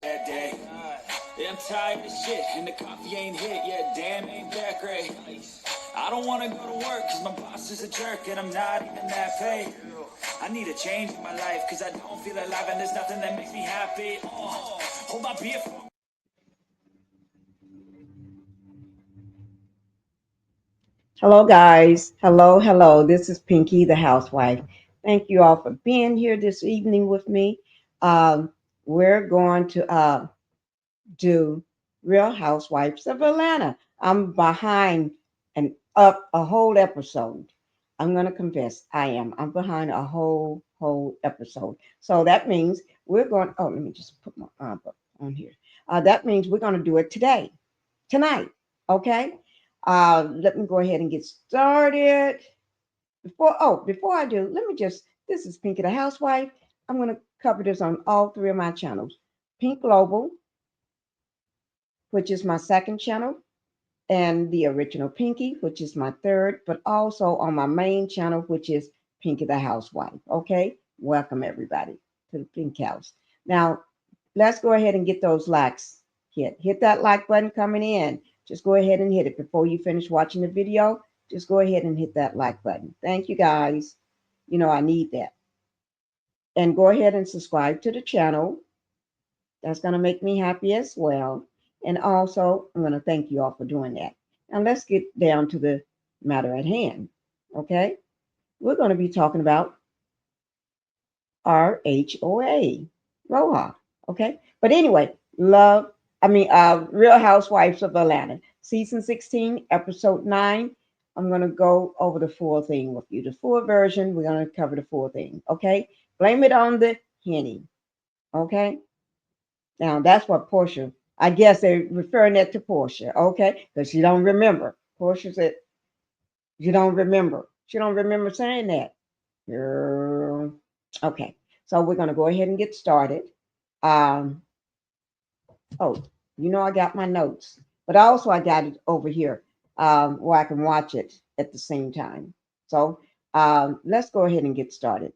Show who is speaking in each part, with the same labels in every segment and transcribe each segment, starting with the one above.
Speaker 1: that day. Yeah, I'm tired of shit, and the coffee ain't hit yet. Damn, ain't that great. I don't wanna go to work, cause my boss is a jerk, and I'm not even that paid. I need a change in my life, cause I don't feel alive, and there's nothing that makes me happy. Oh, hold my beer for.
Speaker 2: Hello, guys. Hello, hello. This is Pinky, the housewife. Thank you all for being here this evening with me. We're going to do Real Housewives of Atlanta. I'm behind and up a whole episode. I'm going to confess, I am. I'm behind a whole episode. So that means we're going. Oh, let me just put my arm up on here. That means we're going to do it today, tonight. Okay. Let me go ahead and get started. Before I do, let me just. This is Pinky the Housewife. I'm going to cover this on all three of my channels: Pink Global, which is my second channel, and the original Pinky, which is my third, but also on my main channel, which is Pinky the Housewife. Okay, welcome everybody to the Pink House. Now, let's go ahead and get those likes hit. Hit that like button coming in. Just go ahead and hit it before you finish watching the video. Just go ahead and hit that like button. Thank you guys. You know I need that. And go ahead and subscribe to the channel. That's going to make me happy as well. And also, I'm going to thank you all for doing that. Now, let's get down to the matter at hand. Okay? We're going to be talking about RHOA, Roha. Okay? But anyway, Real Housewives of Atlanta, season 16, episode 9. I'm going to go over the full thing with you. The full version, we're going to cover the full thing. Okay? Blame it on the Henny. Okay? Now that's what Portia. I guess they're referring that to Portia, okay? Because she don't remember. Portia said you don't remember. She don't remember saying that. Girl. Okay, so we're gonna go ahead and get started. Um. Oh, I got my notes, but also I got it over here where I can watch it at the same time. So let's go ahead and get started.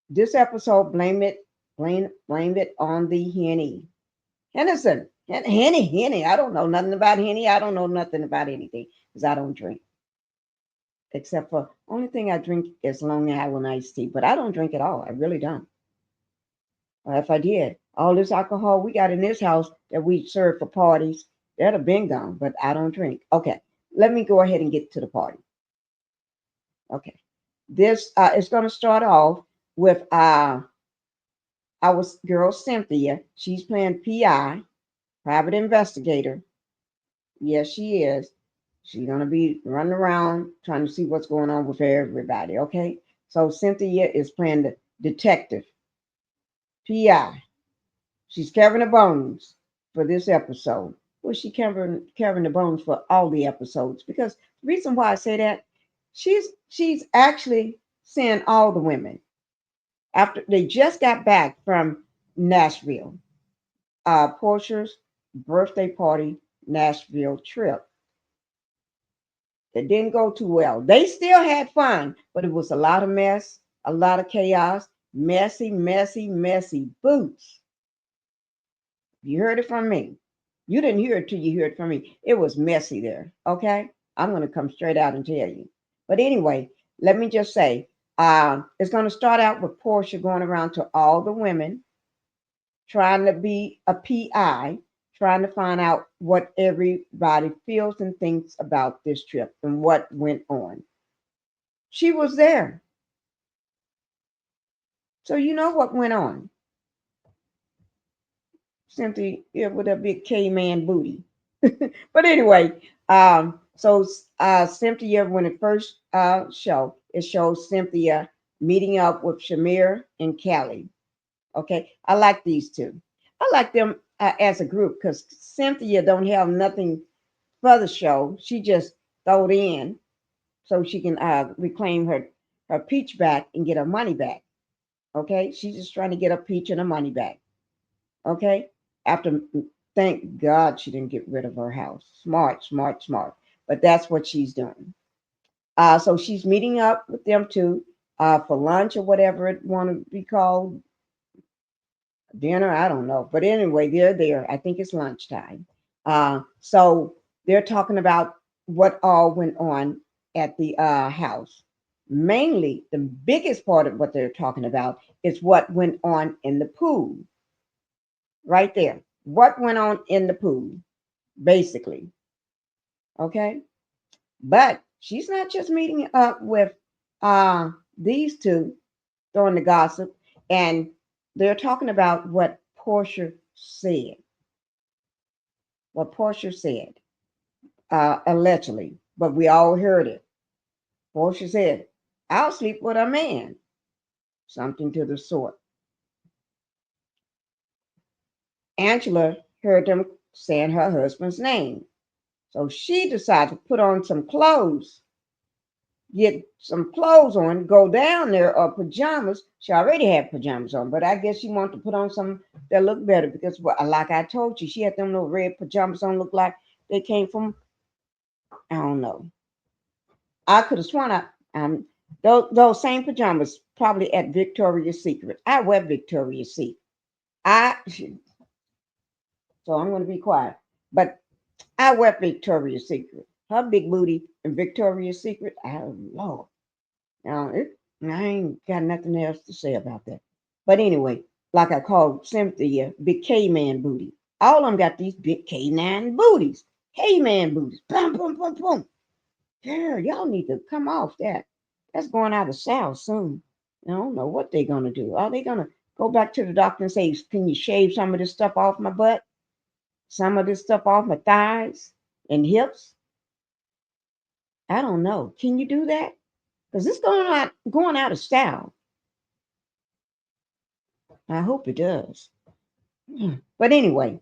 Speaker 2: This episode, blame it on the Henny. Hennison. Henny. I don't know nothing about Henny. I don't know nothing about anything because I don't drink. Except for only thing I drink is Long Island iced tea, but I don't drink at all. I really don't. Or if I did, all this alcohol we got in this house that we serve for parties, that'd have been gone. But I don't drink. Okay, let me go ahead and get to the party. Okay, this is going to start off with our girl Cynthia. She's playing PI, private investigator. Yes, she is. She's gonna be running around trying to see what's going on with everybody. Okay. So Cynthia is playing the detective, PI. She's covering the bones for this episode. Well, she covering the bones for all the episodes because the reason why I say that she's actually seeing all the women after they just got back from Nashville. Portia's birthday party Nashville trip. It didn't go too well. They still had fun, but it was a lot of mess, a lot of chaos, messy boots. You heard it from me. You didn't hear it till you heard it from me. It was messy there. Okay? I'm going to come straight out and tell you. But anyway, let me just say it's going to start out with Portia going around to all the women trying to be a PI, trying to find out what everybody feels and thinks about this trip and what went on. She was there. So you know what went on. Cynthia with a big K-man booty. But anyway, Cynthia, when it first it shows Cynthia meeting up with Shamir and Kelly. Okay, I like these two. I like them as a group because Cynthia don't have nothing for the show. She just throw it in so she can reclaim her peach back and get her money back. Okay, she's just trying to get her peach and her money back. Okay, after thank God she didn't get rid of her house. Smart. But that's what she's doing. So she's meeting up with them too for lunch or whatever it want to be called. dinner. I don't know. But anyway, they're there. I think it's lunchtime. So they're talking about what all went on at the house. Mainly, the biggest part of what they're talking about is what went on in the pool. Right there. What went on in the pool, basically. Okay. But she's not just meeting up with these two, throwing the gossip, and they're talking about what Portia said. What Portia said, allegedly, but we all heard it. Portia said, I'll sleep with a man. Something to the sort. Angela heard them saying her husband's name. So she decided to put on some clothes, get some clothes on, go down there or pajamas. She already had pajamas on, but I guess she wanted to put on some that look better because, well, like I told you, she had them little red pajamas on, look like they came from, I don't know. I could have sworn those same pajamas probably at Victoria's Secret. I wear Victoria's Secret. So I'm going to be quiet. But I wear Victoria's Secret. Her big booty in Victoria's Secret. Oh Lord. Now, I ain't got nothing else to say about that. But anyway, like I called Cynthia, big K man booty. All of them got these big K9 booties. K man booties. Boom, boom, boom, boom. Girl, y'all need to come off that. That's going out of South soon. I don't know what they're gonna do. Are they gonna go back to the doctor and say, "Can you shave some of this stuff off my butt? Some of this stuff off my thighs and hips?" I don't know. Can you do that? Because it's going out of style. I hope it does. But anyway,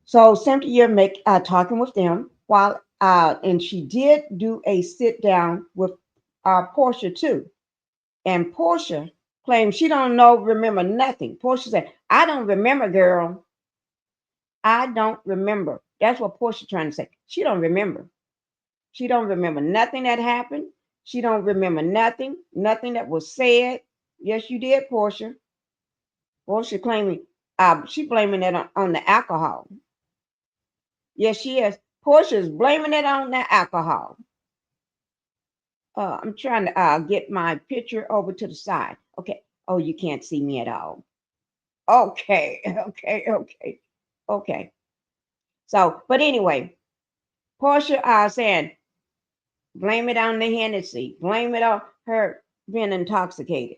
Speaker 2: so Cynthia make talking with them while and she did do a sit down with Portia too. And Portia claims she don't know, remember nothing. Portia said, I don't remember, girl. I don't remember. That's what Portia trying to say. She don't remember. She don't remember nothing that happened. She don't remember nothing that was said. Yes, you did, Portia. Portia claiming, she blaming it on the alcohol. Yes, she is. Portia is blaming it on the alcohol. I'm trying to get my picture over to the side. Okay. Oh, you can't see me at all. Okay, okay. So, but anyway, Portia saying, blame it on the Hennessy, blame it on her being intoxicated.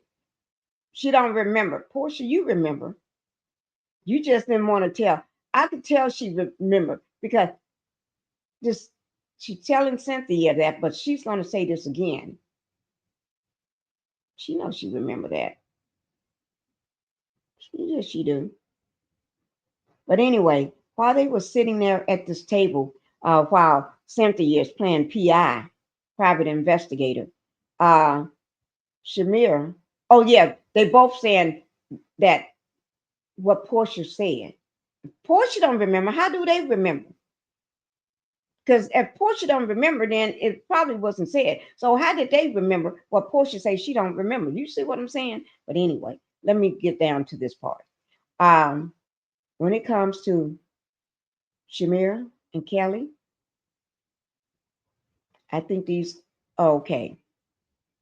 Speaker 2: She don't remember. Portia, you remember. You just didn't want to tell. I could tell she remembered because this she's telling Cynthia that, but she's going to say this again. She knows she remember that. Yes, she do. But anyway, while they were sitting there at this table, while Cynthia is playing PI, private investigator, uh, Shamir, oh yeah, they both saying that what Portia said. Portia don't remember. How do they remember? Because if Portia don't remember, then it probably wasn't said. So how did they remember what Portia say she don't remember? You see what I'm saying? But anyway, let me get down to this part. Um, when it comes to Shamira and Kelly, I think these okay.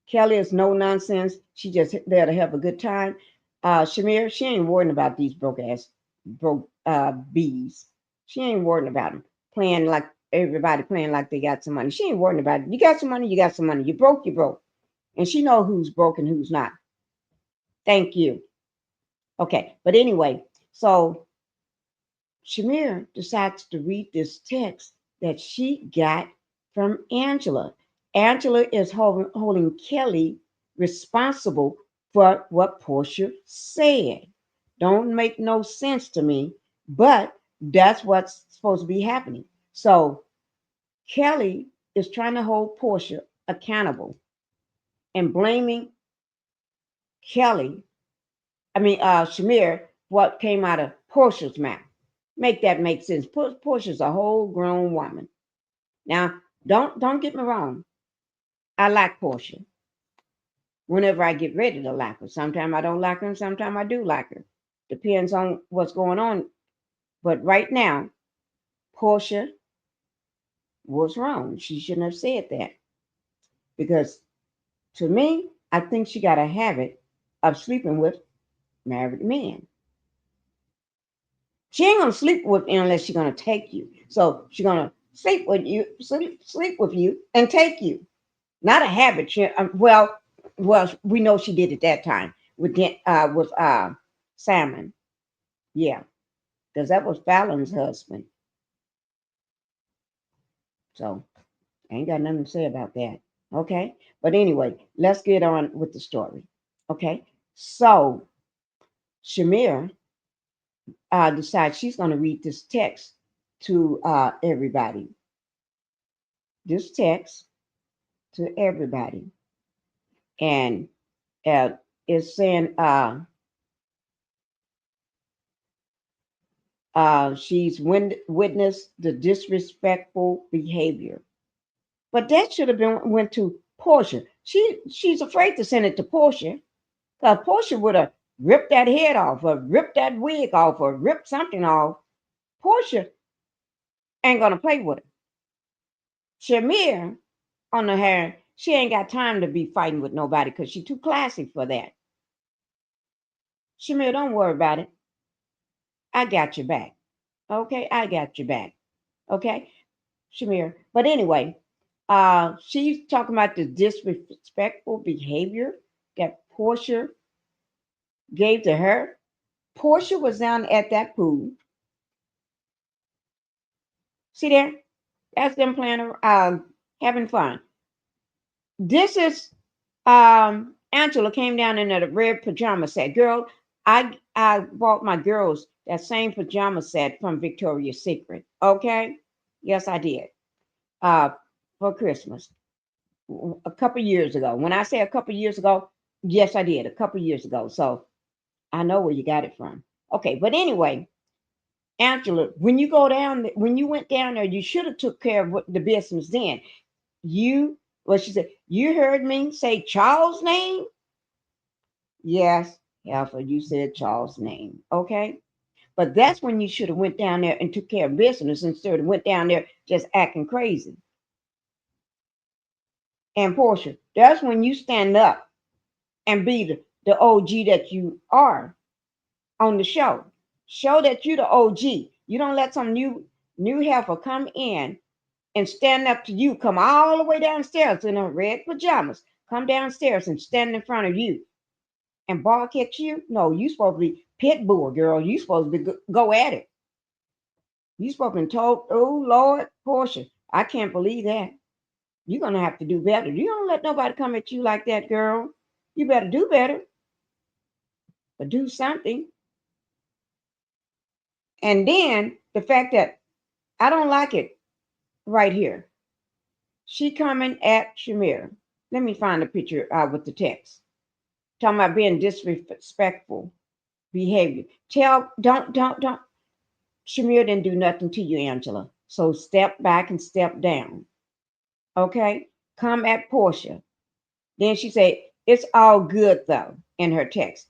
Speaker 2: Kelly is no nonsense. She just there to have a good time. Shamir, she ain't worrying about these broke bees. She ain't worrying about them playing like everybody playing like they got some money. She ain't worrying about it. You got some money, you got some money. You broke, you broke. And she know who's broke and who's not. Thank you. Okay, but anyway, so Shamir decides to read this text that she got from Angela. Angela is holding Kelly responsible for what Portia said. Don't make no sense to me, but that's what's supposed to be happening. So Kelly is trying to hold Portia accountable and blaming Kelly, Shamir, what came out of Portia's mouth. Make that make sense. Portia's a whole grown woman. Now, don't get me wrong. I like Portia. Whenever I get ready to like her. Sometimes I don't like her, and sometimes I do like her. Depends on what's going on. But right now, Portia was wrong. She shouldn't have said that because to me, I think she got a habit of sleeping with married men. She ain't gonna sleep with you unless she's gonna take you. So she's gonna sleep with you, and take you. Not a habit. Well, we know she did at that time with Salmon. Yeah, because that was Fallon's husband. So I ain't got nothing to say about that. Okay, but anyway, let's get on with the story. Okay, so Shamir decides she's going to read this text to everybody. This text to everybody, and uh, it's saying she's witnessed the disrespectful behavior, but that should have been went to Portia. She's afraid to send it to Portia because Portia would have ripped that head off, or ripped that wig off, or ripped something off. Portia ain't gonna play with her. Shamir, on the hand, she ain't got time to be fighting with nobody because she's too classy for that. Shamir, don't worry about it. I got your back. Okay, I got your back. Okay, Shamir. But anyway, she's talking about the disrespectful behavior that Portia gave to her. Portia was down at that pool. See there? That's them playing, having fun. This is Angela came down in a red pajama set. Girl, I bought my girls that same pajama set from Victoria's Secret. Okay? Yes, I did. Uh for Christmas. A couple years ago. When I say a couple years ago, yes, I did. A couple years ago. So I know where you got it from. Okay, but anyway, Angela, when you went down there, you should have took care of the business then. You, what she said, you heard me say Charles' name? Yes, Alpha, you said Charles' name. Okay. But that's when you should have went down there and took care of business instead of went down there just acting crazy. And Portia, that's when you stand up and be the OG that you are on the show. Show that you the OG. You don't let some new heifer come in and stand up to you, come all the way downstairs in her red pajamas, come downstairs and stand in front of you and bark at you. No, you supposed to be pit bull, girl. You supposed to be go at it. You supposed to be told, oh Lord, Portia, I can't believe that. You're gonna have to do better. You don't let nobody come at you like that, girl. You better do better, but do something. And then the fact that I don't like it right here. She coming at Shamir. Let me find a picture with the text. Talking about being disrespectful behavior. Don't. Shamir didn't do nothing to you, Angela. So step back and step down. Okay? Come at Portia. Then she said, it's all good though, in her text.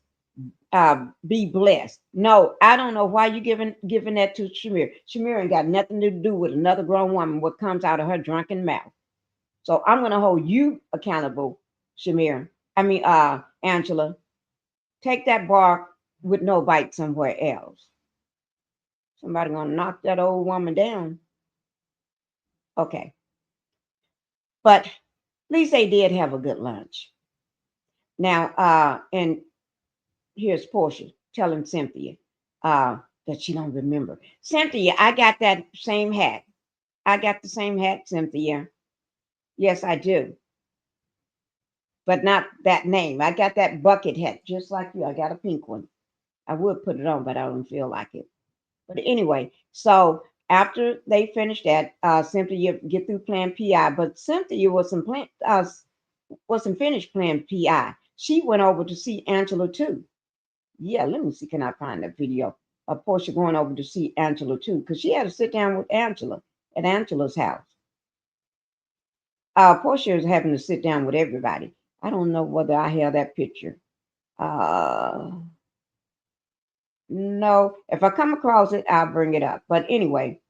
Speaker 2: Be blessed. No, I don't know why you giving that to Shamir. Shamir ain't got nothing to do with another grown woman, what comes out of her drunken mouth. So I'm gonna hold you accountable, Shamir. Angela. Take that bark with no bite somewhere else. Somebody gonna knock that old woman down. Okay. But at least they did have a good lunch. Now, and here's Portia telling Cynthia that she don't remember. Cynthia, I got that same hat. I got the same hat, Cynthia. Yes, I do. But not that name. I got that bucket hat, just like you. I got a pink one. I would put it on, but I don't feel like it. But anyway, so after they finished that, Cynthia get through playing PI, but Cynthia wasn't finished playing PI. She went over to see Angela too. Yeah, let me see. Can I find that video of Portia going over to see Angela too? Because she had to sit down with Angela at Angela's house. Portia is having to sit down with everybody. I don't know whether I have that picture. Uh, No, if I come across it, I'll bring it up. But anyway,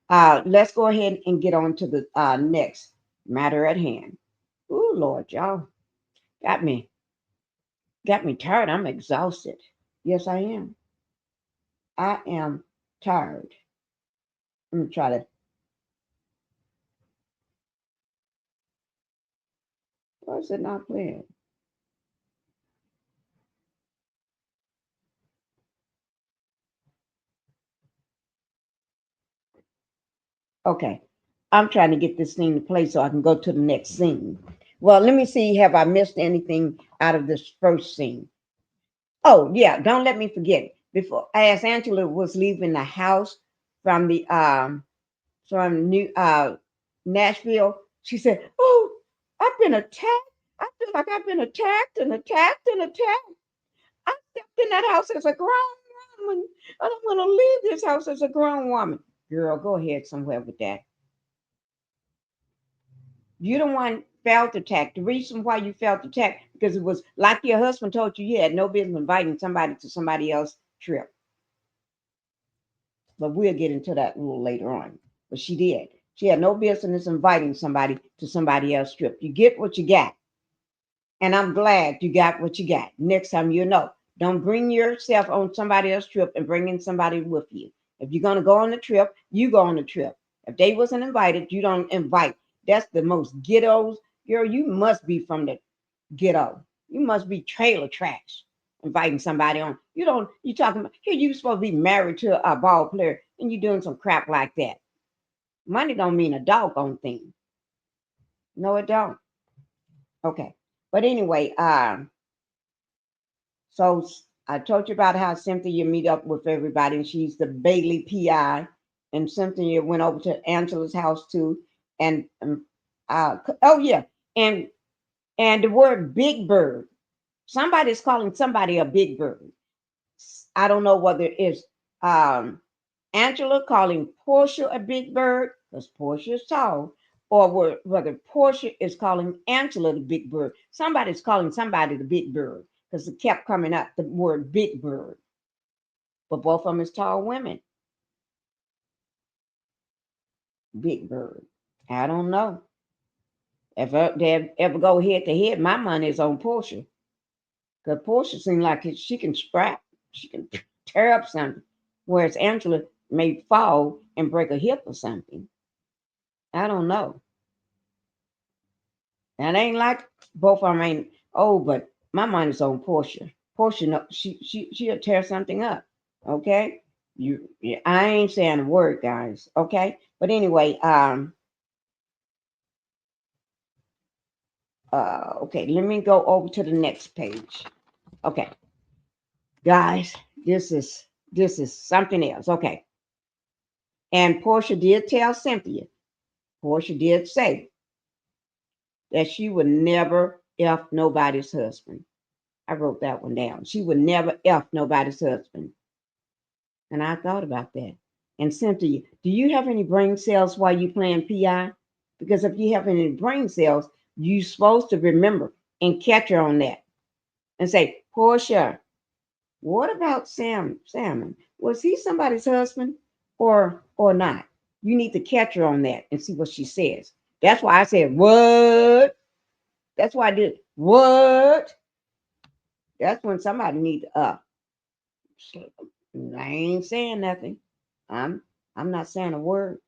Speaker 2: let's go ahead and get on to the next matter at hand. Oh Lord, y'all got me got me tired. I'm exhausted. Yes, I am. I am tired. I'm gonna try to. Why is it not playing? Okay, I'm trying to get this thing to play so I can go to the next scene. Well, let me see. Have I missed anything out of this first scene? Oh yeah, don't let me forget. Before, as Angela was leaving the house from the from New Nashville, she said, "Oh, I've been attacked. I feel like I've been attacked and attacked and attacked. I stepped in that house as a grown woman. I don't want to leave this house as a grown woman." Girl, go ahead somewhere with that. You don't want felt attacked. The reason why you felt attacked because it was like your husband told you had no business inviting somebody to somebody else's trip. But we'll get into that a little later on. But she did. She had no business inviting somebody to somebody else's trip. You get what you got. And I'm glad you got what you got. Next time you know. Don't bring yourself on somebody else's trip and bring in somebody with you. If you're gonna go on the trip, you go on the trip. If they wasn't invited, you don't invite. That's the most ghettos. Girl, you must be from the ghetto. You must be trailer trash inviting somebody on. You don't, you talking about here, you supposed to be married to a ball player and you doing some crap like that. Money don't mean a doggone thing. No, it don't. Okay. But anyway, so I told you about how Cynthia meet up with everybody, and she's the Bailey PI. And Cynthia went over to Angela's house too. And oh yeah, and the word big bird. Somebody's calling somebody a big bird. I don't know whether it's um, Angela calling Portia a big bird because Portia is tall, or whether Portia is calling Angela the big bird. Somebody's calling somebody the big bird because it kept coming up the word big bird. But both of them is tall women. Big bird. I don't know. If they ever go head to head, my money is on Portia. Because Portia seems like she can scrap, she can tear up something. Whereas Angela may fall and break a hip or something. I don't know. And it ain't like both of them ain't old, but my mind is on Portia. Portia, no, she'll tear something up. Okay, I ain't saying a word, guys. Okay, but anyway, okay, let me go over to the next page. Okay, guys, this is something else. Okay, and Portia did tell Cynthia. Portia did say that she would never F nobody's husband. I wrote that one down. She would never F nobody's husband. And I thought about that. And Cynthia, do you have any brain cells while you playing PI? Because if you have any brain cells, you're supposed to remember and catch her on that and say, Portia, what about Salmon? Was he somebody's husband or not? You need to catch her on that and see what she says. That's why I said, what? That's why I did what? That's when somebody need to I ain't saying nothing. I'm I'm not saying a word.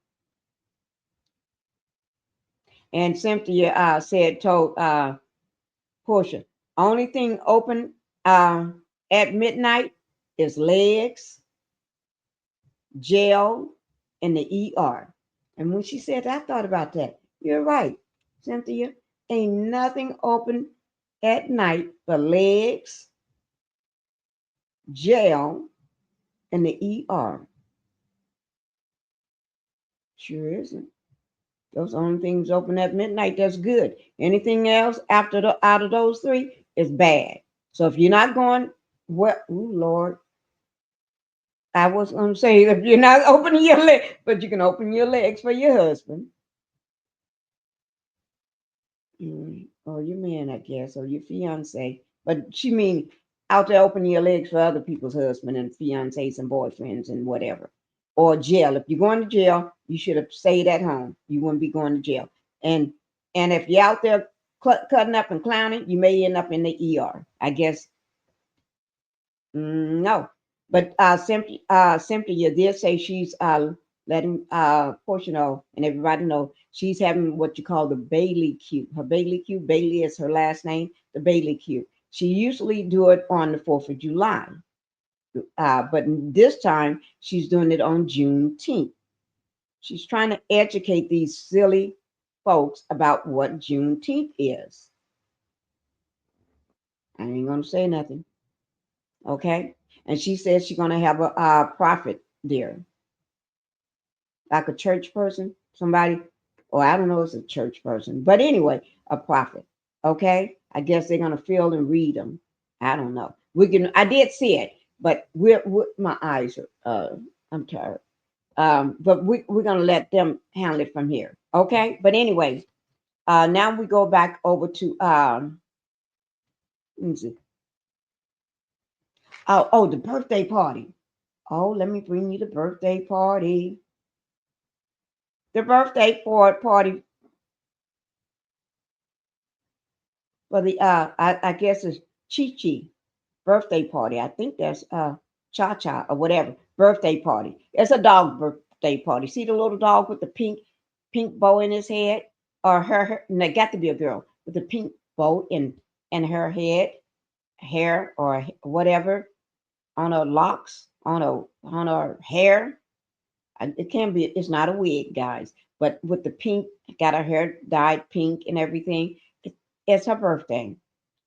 Speaker 2: And Cynthia told Portia, only thing open at midnight is legs, jail, and the ER. And when she said that, I thought about that. You're right, Cynthia. Ain't nothing open at night but legs, jail, and the ER. Sure isn't. Those only things open at midnight. That's good. Anything else after the out of those three is bad. So if you're not going, well, ooh, Lord, I was going to say if you're not opening your leg, but you can open your legs for your husband, or your man, I guess, or your fiance. But she mean, out there opening your legs for other people's husband and fiancés and boyfriends and whatever. Or jail. If you're going to jail, you should have stayed at home. You wouldn't be going to jail. And and if you're out there cutting up and clowning, you may end up in the ER. I guess no. But simply you did say she's letting Portia know and everybody know she's having what you call the Bailey Q. Her Bailey Q. Bailey is her last name. The Bailey Q. She usually do it on the 4th of July. But this time she's doing it on Juneteenth. She's trying to educate these silly folks about what Juneteenth is. I ain't gonna say nothing, okay? And she says she's gonna have a prophet there, like a church person, somebody, or I don't know, if it's a church person, but anyway, a prophet. Okay, I guess they're gonna feel and read them. I don't know. We can. I did see it, but my eyes are. I'm tired. But we're gonna let them handle it from here. Okay. But anyway, now we go back over to let me see. Oh, the birthday party. Oh, let me bring you the birthday party. The birthday party for the I guess it's Chi Chi birthday party. I think that's Cha Cha or whatever birthday party. It's a dog birthday party. See the little dog with the pink bow in his head, or her and it got to be a girl with the pink bow in her head, hair or whatever on her locks, on her hair. It can be. It's not a wig, guys, but with the pink, got her hair dyed pink and everything. It's her birthday.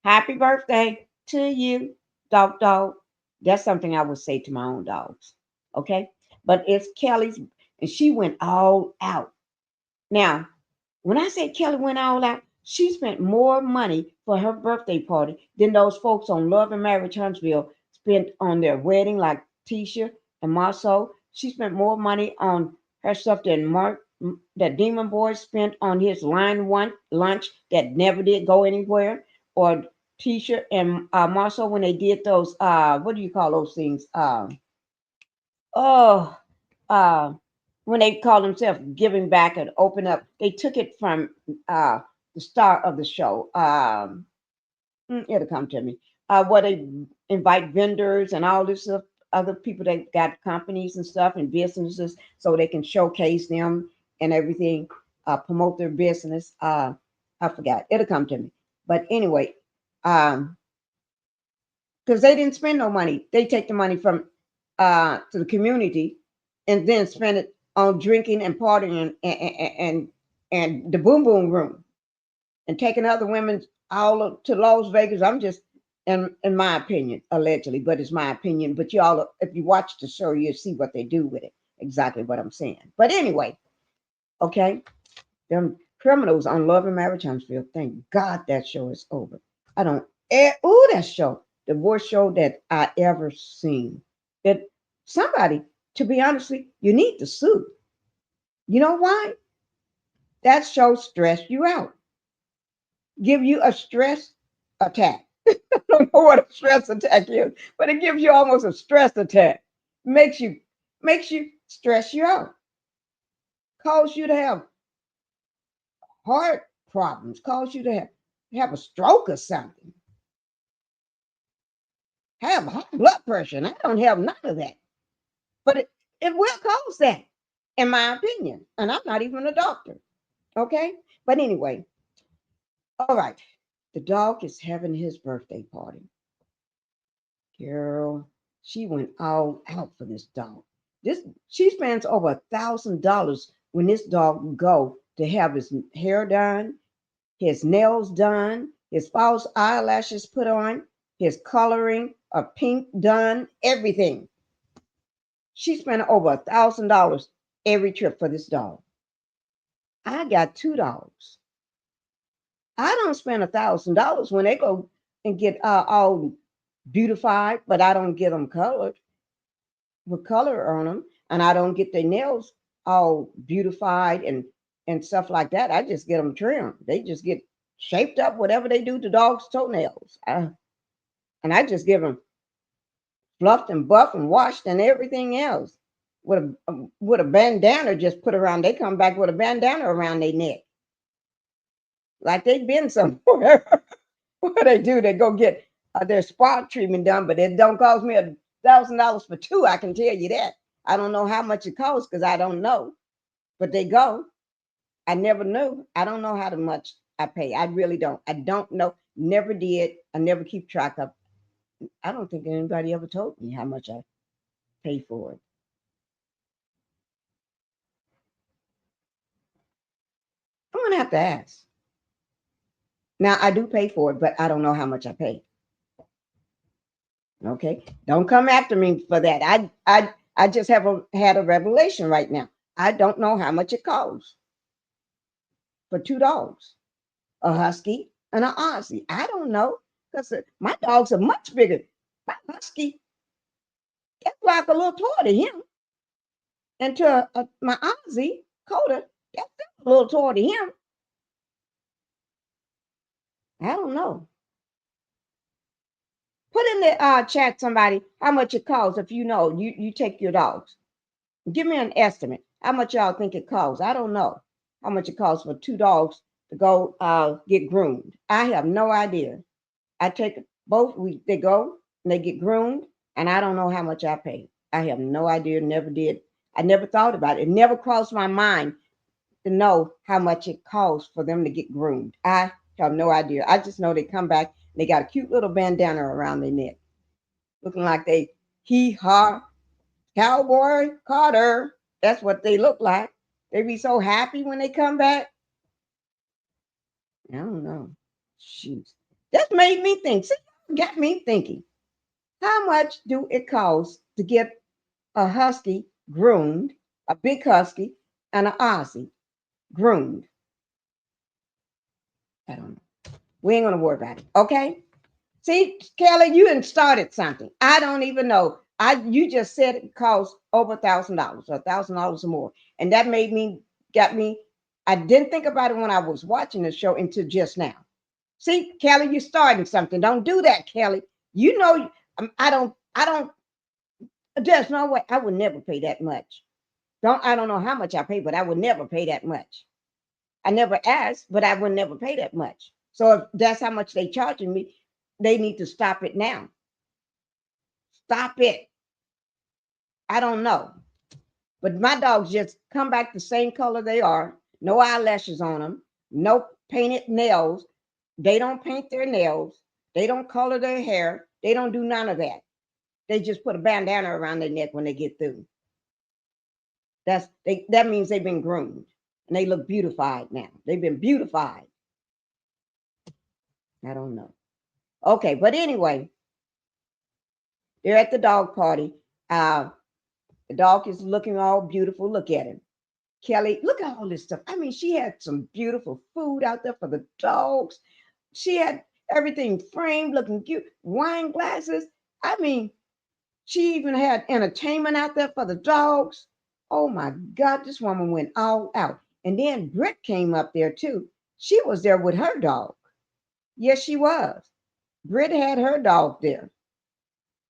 Speaker 2: Happy birthday to you, dog. That's something I would say to my own dogs. Okay. But it's Kelly's, and she went all out. Now, when I say Kelly went all out, she spent more money for her birthday party than those folks on Love and Marriage Huntsville spent on their wedding, like Tisha and Marceau. She spent more money on her stuff than Mark, that Demon Boy spent on his line one lunch that never did go anywhere, or Tisha and Marceau when they did those what do you call those things? Oh, uh, when they call themselves giving back and open up, they took it from the star of the show. It'll come to me. Where they invite vendors and all this stuff, other people that got companies and stuff and businesses, so they can showcase them and everything, promote their business. I forgot. It'll come to me. But anyway, um, because they didn't spend no money. They take the money from to the community and then spend it on drinking and partying and the boom boom room and taking other women all to Las Vegas. I'm just in my opinion, allegedly, but it's my opinion. But y'all, if you watch the show, you'll see what they do with it. Exactly what I'm saying. But anyway, okay, them criminals on Love and Marriage Huntsville. Thank God that show is over. I don't. That show, the worst show that I ever seen. That somebody, to be honestly, you need to sue. You know why? That show stressed you out, give you a stress attack. I don't know what a stress attack is, but it gives you almost a stress attack. Makes you stress you out, cause you to have heart problems, cause you to have a stroke or something, have high blood pressure. And I don't have none of that, but it will cause that, in my opinion. And I'm not even a doctor. Okay. But anyway, all right. The dog is having his birthday party. Girl, she went all out for this dog. This she spends over $1,000 when this dog go to have his hair done, his nails done, his false eyelashes put on, his coloring of pink done, everything. She spent over $1,000 every trip for this dog. I got two dogs. I don't spend $1,000 when they go and get all beautified, but I don't get them colored with color on them, and I don't get their nails all beautified and stuff like that. I just get them trimmed. They just get shaped up, whatever they do to dogs' toenails. And I just give them fluffed and buffed and washed and everything else with a bandana just put around. They come back with a bandana around their neck, like they've been somewhere. What they do, they go get their spa treatment done, but it don't cost me $1,000 for two. I can tell you that. I don't know how much it costs because I don't know, but they go. I never knew. I don't know how much I pay. I really don't. I don't know. Never did. I never keep track of. I don't think anybody ever told me how much I pay for it. I'm gonna have to ask. Now I do pay for it, but I don't know how much I pay. Okay, don't come after me for that. I just had a revelation right now. I don't know how much it costs for two dogs, a husky and an Aussie. I don't know because my dogs are much bigger. My husky, that's like a little toy to him, and to my Aussie, Coda, that's a little toy to him. I don't know. Put in the chat somebody how much it costs if you know you take your dogs. Give me an estimate. How much y'all think it costs? I don't know how much it costs for two dogs to go get groomed. I have no idea. I take both. They go and they get groomed, and I don't know how much I pay. I have no idea. Never did. I never thought about it. It never crossed my mind to know how much it costs for them to get groomed. I have no idea. I just know they come back and they got a cute little bandana around their neck, looking like they hee haw Cowboy Carter. That's what they look like. They be so happy when they come back. I don't know. Shoot. That made me think. See, got me thinking. How much do it cost to get a husky groomed, a big husky, and an Aussie groomed? I don't know. We ain't gonna worry about it. Okay? See, Kelly, you done started something. I don't even know. You just said it costs over $1,000 or $1,000 or more. And that got me. I didn't think about it when I was watching the show until just now. See, Kelly, you're starting something. Don't do that, Kelly. You know, I don't, there's no way I would never pay that much. I don't know how much I pay, but I would never pay that much. I never asked, but I would never pay that much. So if that's how much they charging me, they need to stop it now. Stop it. I don't know. But my dogs just come back the same color they are. No eyelashes on them. No painted nails. They don't paint their nails. They don't color their hair. They don't do none of that. They just put a bandana around their neck when they get through. That means they've been groomed and they look beautified now. They've been beautified. I don't know. Okay, but anyway, they're at the dog party. The dog is looking all beautiful. Look at him. Kelly, look at all this stuff. I mean, she had some beautiful food out there for the dogs. She had everything framed, looking cute. Wine glasses. I mean, she even had entertainment out there for the dogs. Oh my God, this woman went all out. And then Britt came up there too. She was there with her dog. Yes, she was. Britt had her dog there.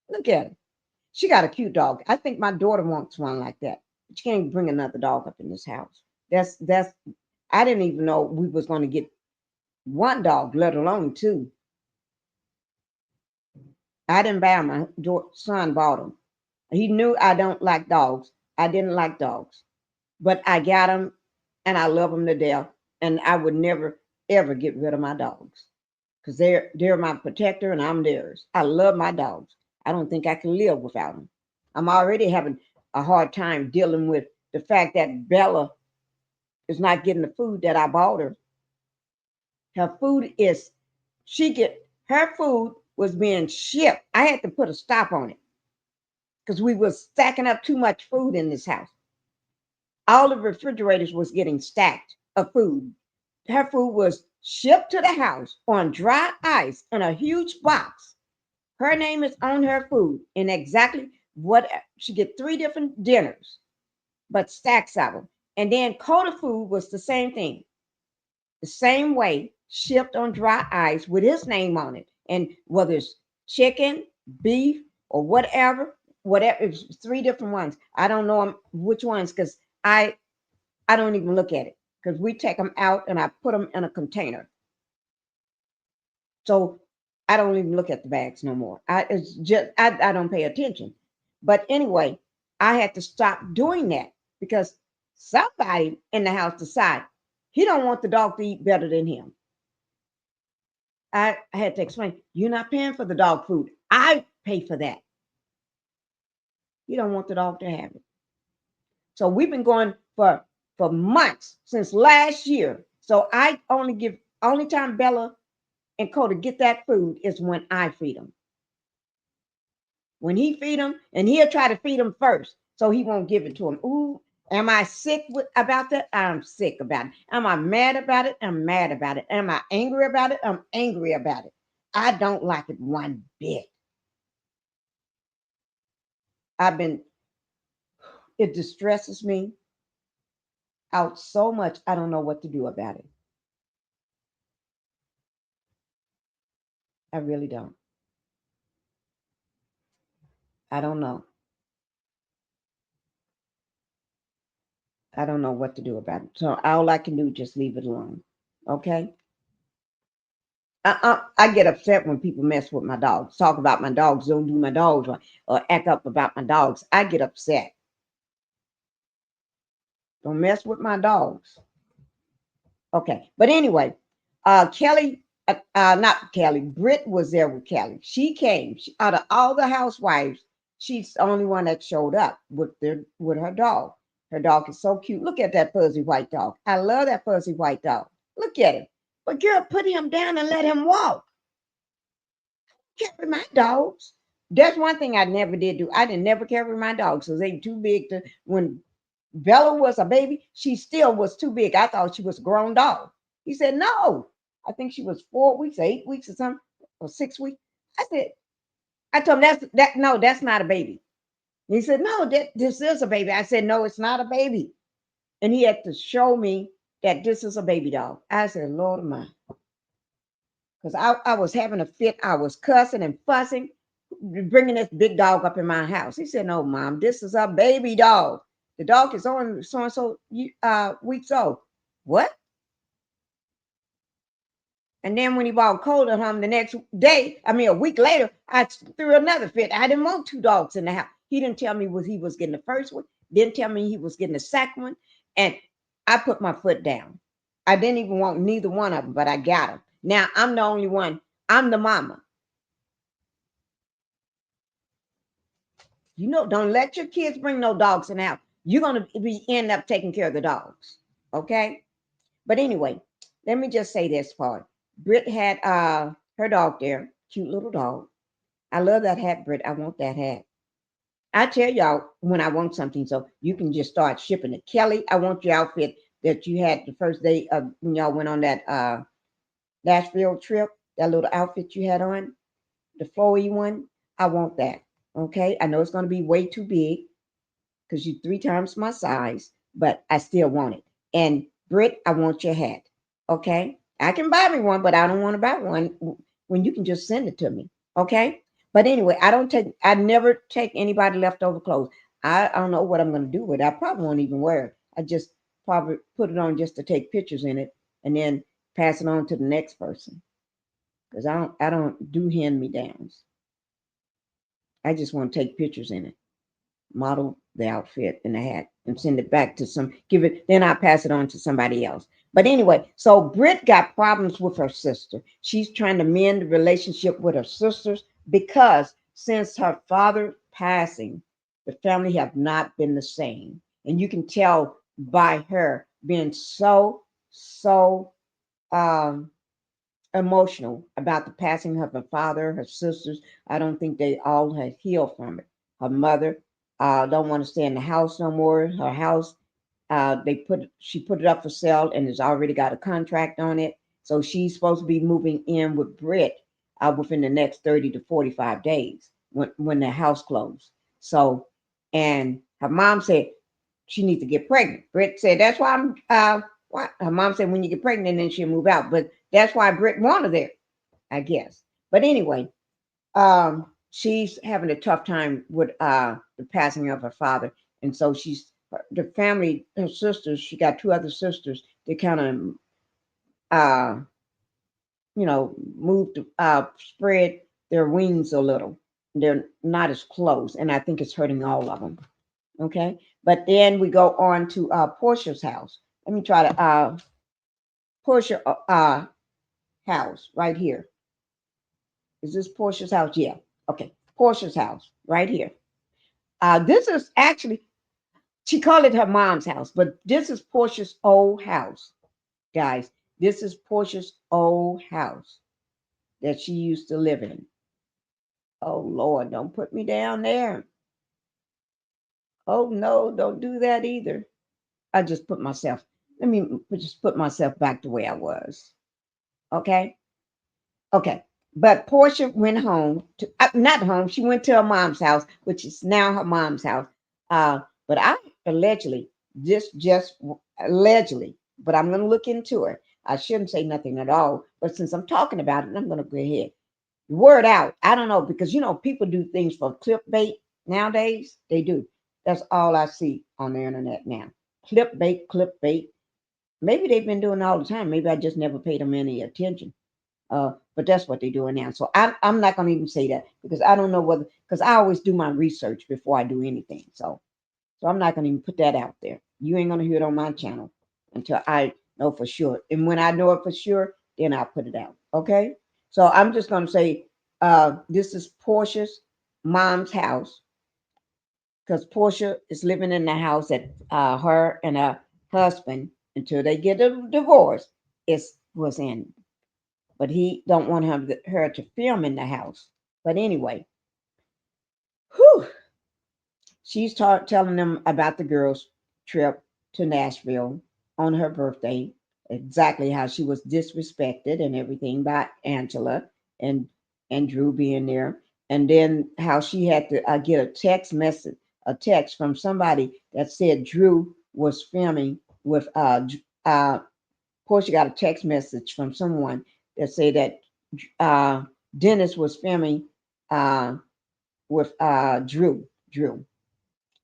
Speaker 2: Look at her. She got a cute dog. I think my daughter wants one like that. But you can't bring another dog up in this house. That's I didn't even know we was going to get one dog, let alone two. I didn't buy him. My son bought him. He knew I don't like dogs. I didn't like dogs, but I got him, and I love them to death. And I would never ever get rid of my dogs because they're my protector and I'm theirs. I love my dogs. I don't think I can live without them. I'm already having a hard time dealing with the fact that Bella is not getting the food that I bought her. Her food is her food was being shipped. I had to put a stop on it because we was stacking up too much food in this house. All the refrigerators was getting stacked of food. Her food was shipped to the house on dry ice in a huge box. Her name is on her food and exactly what she get 3 different dinners, but stacks of them. And then Coda food was the same thing, the same way, shipped on dry ice with his name on it. And whether it's chicken, beef, or whatever. Whatever, it's three different ones. I don't know which ones because I don't even look at it because we take them out and I put them in a container. So I don't even look at the bags no more. I don't pay attention. But anyway, I had to stop doing that because somebody in the house decided he don't want the dog to eat better than him. I had to explain, you're not paying for the dog food. I pay for that. You don't want the dog to have it. So we've been going for months since last year. So I only time Bella and Coda get that food is when I feed them. When he feed them, and he'll try to feed them first, so he won't give it to him. Ooh, am I about that? I'm sick about it. Am I mad about it? I'm mad about it. Am I angry about it? I'm angry about it. I don't like it one bit. I've been, it distresses me out so much. I don't know what to do about it. I really don't. I don't know. I don't know what to do about it. So all I can do is just leave it alone. Okay. I get upset when people mess with my dogs, talk about my dogs, don't do my dogs, or act up about my dogs. I get upset. Don't mess with my dogs. Okay. But anyway, Kelly, not Kelly, Britt was there with Kelly. She came. Out of all the housewives, she's the only one that showed up with her dog. Her dog is so cute. Look at that fuzzy white dog. I love that fuzzy white dog. Look at him. But girl, put him down and let him walk. Carry my dogs. That's one thing I never did do. I didn't never carry my dogs because they were too big to. When Bella was a baby, she still was too big. I thought she was a grown dog. He said no. I think she was 4 weeks, 8 weeks, or something, or 6 weeks. I told him that no, that's not a baby. And he said no, this is a baby. I said no, it's not a baby. And he had to show me that this is a baby dog. I said, Lord of mine. Because I was having a fit. I was cussing and fussing, bringing this big dog up in my house. He said, no, Mom, this is a baby dog. The dog is on so and so weeks old. What? And then when he brought Coda home the next day, I mean, a week later, I threw another fit. I didn't want two dogs in the house. He didn't tell me he was getting the first one, didn't tell me he was getting the second one. And I put my foot down. I didn't even want neither one of them, but I got them. Now I'm the only one. I'm the mama. Don't let your kids bring no dogs in the house. You're gonna end up taking care of the dogs. Okay. But anyway, let me just say this part. Britt had her dog there, cute little dog. I love that hat, Britt. I want that hat. I tell y'all when I want something, so you can just start shipping it. Kelly, I want your outfit that you had the first day of when y'all went on that Nashville trip. That little outfit you had on, the flowy one. I want that. Okay. I know it's gonna be way too big because you're 3 times my size, but I still want it. And Britt, I want your hat. Okay. I can buy me one, but I don't want to buy one when you can just send it to me. Okay. But anyway, I never take anybody leftover clothes. I don't know what I'm going to do with it. I probably won't even wear it. I just probably put it on just to take pictures in it and then pass it on to the next person. Because I don't do hand me downs. I just want to take pictures in it, model the outfit and the hat and send it back to then I'll pass it on to somebody else. But anyway, so Britt got problems with her sister. She's trying to mend the relationship with her sisters because since her father's passing, the family have not been the same. And you can tell by her being so um emotional about the passing of her father, her sisters. I don't think they all have healed from it. Her mother don't want to stay in the house no more. Her house, she put it up for sale and has already got a contract on it. So she's supposed to be moving in with Britt within the next 30 to 45 days when the house closed. So, and her mom said she needs to get pregnant. Britt said, that's why I'm, why? Her mom said, when you get pregnant, then she'll move out. But that's why Britt wanted it, I guess. But anyway, She's having a tough time with the passing of her father, and so she's the family, her sisters. She got two other sisters. They kind of uh moved spread their wings a little. They're not as close, and I think it's hurting all of them. Okay, but then we go on to Portia's house. Let me try to Portia house right here. Is this Portia's house? Yeah. Okay, Portia's house right here. This is actually, she called it her mom's house, but this is Portia's old house, guys. This is Portia's old house that she used to live in. Oh Lord, don't put me down there. Oh no, don't do that either. I just put myself, let me just put myself back the way I was. Okay? Okay. But Portia went home to, not home, she went to her mom's house, which is now her mom's house. But I allegedly, just allegedly, but I'm going to look into it. I shouldn't say nothing at all. But since I'm talking about it, I'm going to go ahead. Word out. I don't know because people do things for clickbait nowadays. They do. That's all I see on the internet now. Clickbait, clickbait. Maybe they've been doing it all the time. Maybe I just never paid them any attention. But that's what they're doing now. So I'm not going to even say that because I don't know whether, because I always do my research before I do anything. So I'm not going to even put that out there. You ain't going to hear it on my channel until I know for sure. And when I know it for sure, then I'll put it out. Okay. So I'm just going to say this is Portia's mom's house because Portia is living in the house that her and her husband, until they get a divorce, was in. But he don't want her to film in the house. But anyway, whew, she's telling them about the girls' trip to Nashville on her birthday, exactly how she was disrespected and everything by Angela and Drew being there, and then how she had to get a text from somebody that said Drew was filming with Portia got a text message from someone that said that uh, Dennis was filming uh, with Drew,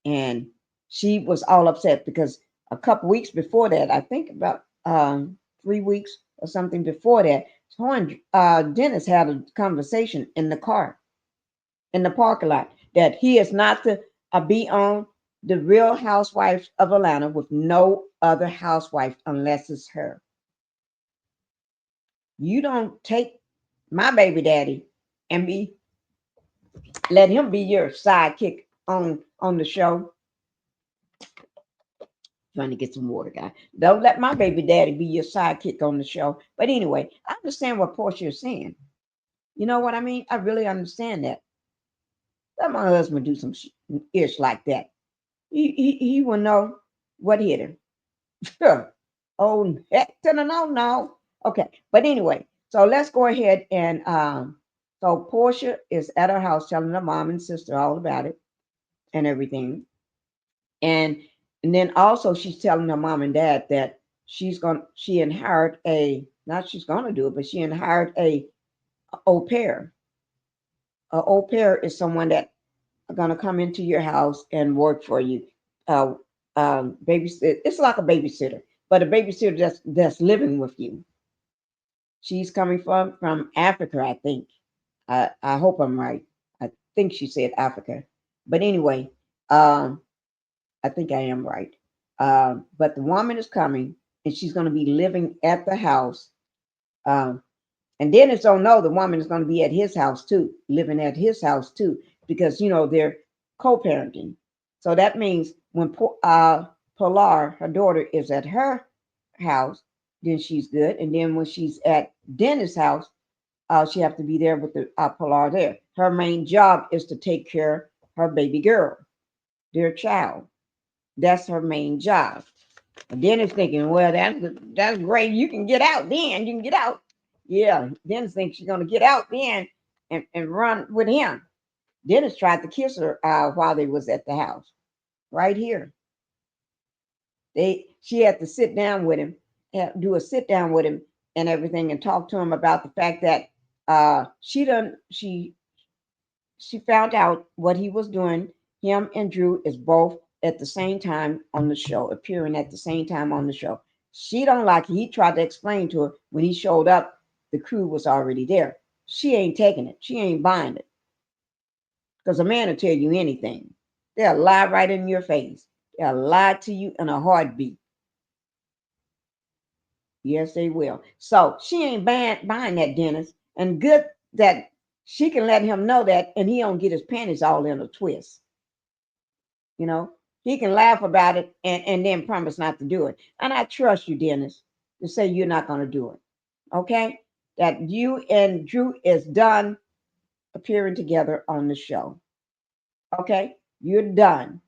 Speaker 2: and she was all upset because a couple weeks before that, I think about 3 weeks or something before that, her and Dennis had a conversation in the car in the parking lot that he is not to be on the Real Housewives of Atlanta with no other housewife unless it's her. You don't take my baby daddy and let him be your sidekick on the show. Trying to get some water, guy. Don't let my baby daddy be your sidekick on the show. But anyway, I understand what Portia is saying. You know what I mean? I really understand that. Let my husband do some ish like that. He will know what hit him. Sure. Oh heck to the no. Okay, but anyway, so let's go ahead and so Portia is at her house telling her mom and sister all about it and everything. And and then also she's telling her mom and dad that she inherit a, not she's gonna do it, but she inherit a au pair. A au pair is someone that are gonna come into your house and work for you. Uh babysit, it's like a babysitter, but a babysitter that's living with you. She's coming from Africa, I think. I hope I'm right. I think she said Africa. But anyway, um, I think I am right. But the woman is coming and she's going to be living at the house. Um, and Dennis don't know the woman is going to be at his house too, living at his house too, because they're co-parenting. So that means when Pilar, her daughter, is at her house, then she's good. And then when she's at Dennis' house, she have to be there with the Pilar there. Her main job is to take care of her baby girl, their child. That's her main job. And Dennis thinking, well, that's great. You can get out then. You can get out. Yeah, Dennis thinks she's gonna get out then and run with him. Dennis tried to kiss her while they was at the house, right here. She had to sit down with him, do a sit down with him and everything, and talk to him about the fact that she she found out what he was doing. Him and Drew is both at the same time on the show, appearing at the same time on the show. She don't like it. He tried to explain to her when he showed up, the crew was already there. She ain't taking it. She ain't buying it. Because a man will tell you anything. They'll lie right in your face. They'll lie to you in a heartbeat. Yes, they will. So she ain't buying that, Dennis. And good that she can let him know that and he don't get his panties all in a twist. You know, he can laugh about it and then promise not to do it. And I trust you, Dennis, to say you're not going to do it. Okay? That you and Drew is done appearing together on the show. Okay? You're done.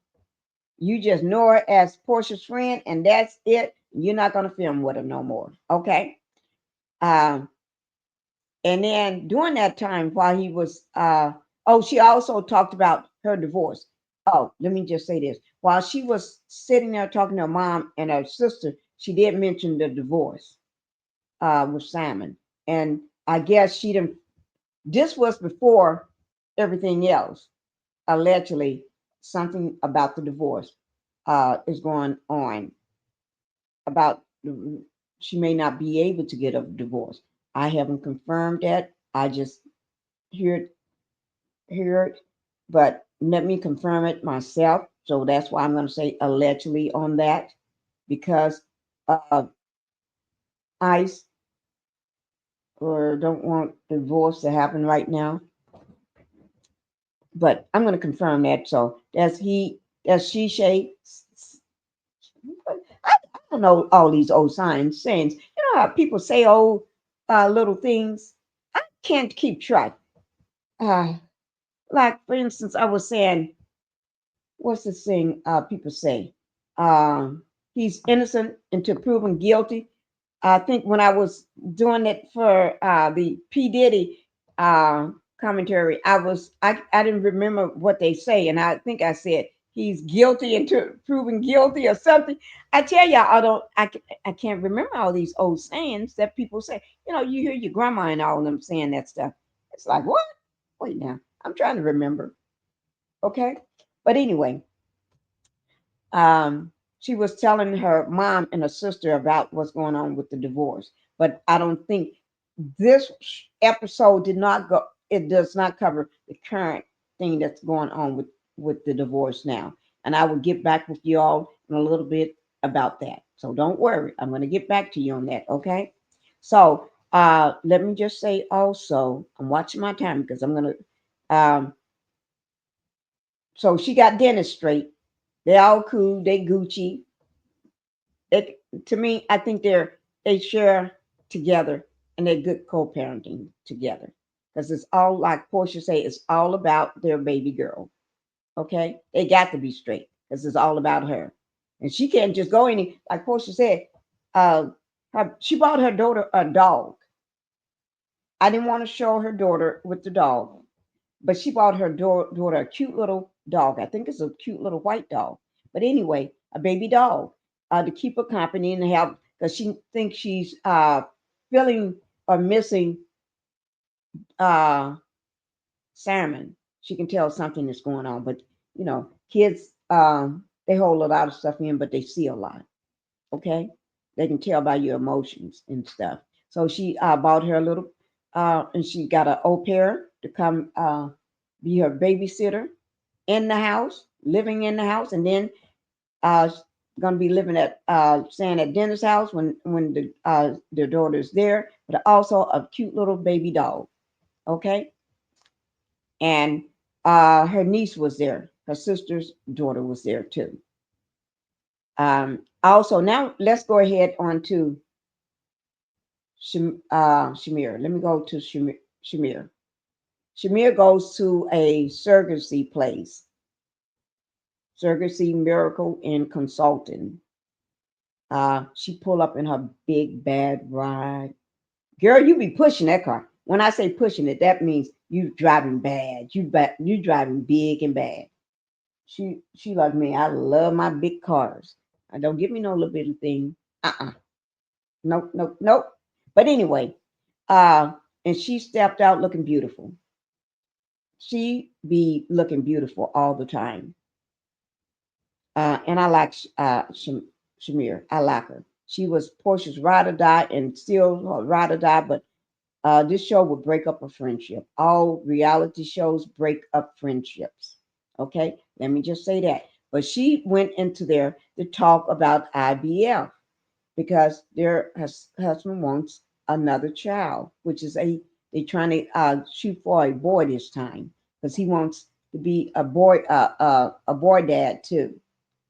Speaker 2: You just know her as Portia's friend, and that's it. You're not going to film with her no more. Okay? Um, and then during that time, while he was, oh, she also talked about her divorce. Oh, let me just say this. While she was sitting there talking to her mom and her sister, she did mention the divorce with Simon. And I guess she didn't, this was before everything else. Allegedly, something about the divorce is going on about she may not be able to get a divorce. I haven't confirmed that. I just hear it, but let me confirm it myself. So that's why I'm going to say allegedly on that because uh, ICE or don't want divorce to happen right now. But I'm going to confirm that. So that's she, Shay. I don't know all these old signs, sayings. You know how people say old little things? I can't keep track. Uh, like, for instance, I was saying, what's this thing people say? He's innocent until proven guilty. I think when I was doing it for the P Diddy uh, commentary, I didn't remember what they say, and I think I said he's guilty until proven guilty or something. I tell y'all, I can't remember all these old sayings that people say. You know, you hear your grandma and all of them saying that stuff. It's like what? Wait now, I'm trying to remember. Okay, but anyway, um, she was telling her mom and her sister about what's going on with the divorce. But I don't think this episode did not go. It does not cover the current thing that's going on with the divorce now. And I will get back with you all in a little bit about that. So don't worry. I'm going to get back to you on that. Okay. So let me just say also, I'm watching my time because I'm going to. So she got Dennis straight. They all cool. They Gucci. It, to me, I think they share together and they're good co-parenting together because it's all like Portia say, it's all about their baby girl. Okay, they got to be straight because it's all about her, and she can't just go any like Portia said. Uh, she bought her daughter a dog. I didn't want to show her daughter with the dog, but she bought her daughter a cute little dog. I think it's a cute little white dog. But anyway, a baby dog to keep her company and help because she thinks she's feeling or missing uh, salmon. She can tell something is going on. But, you know, kids, they hold a lot of stuff in, but they see a lot. Okay? They can tell by your emotions and stuff. So she bought her a little, and she got an au pair to come be her babysitter in the house, living in the house, and then uh gonna be living at staying at Dennis' house when the daughter's there, but also a cute little baby dog. Okay. And her niece was there, her sister's daughter was there too. Also now let's go ahead on to Shamir. Let me go to Shamir. Shamir goes to a surrogacy place, surrogacy miracle in consulting. She pull up in her big bad ride. Girl, you be pushing that car. When I say pushing it, that means you driving bad. You driving big and bad. She like me. I love my big cars. I don't give me no little bitty thing. Nope, nope, nope. But anyway, uh, and she stepped out looking beautiful. she be looking beautiful all the time. And I like Shamir. I like her. She was Portia's ride or die and still her ride or die, but this show will break up a friendship. All reality shows break up friendships. Okay, let me just say that. But she went into there to talk about IBF because their husband wants another child, which is they trying to shoot for a boy this time because he wants to be a boy dad too,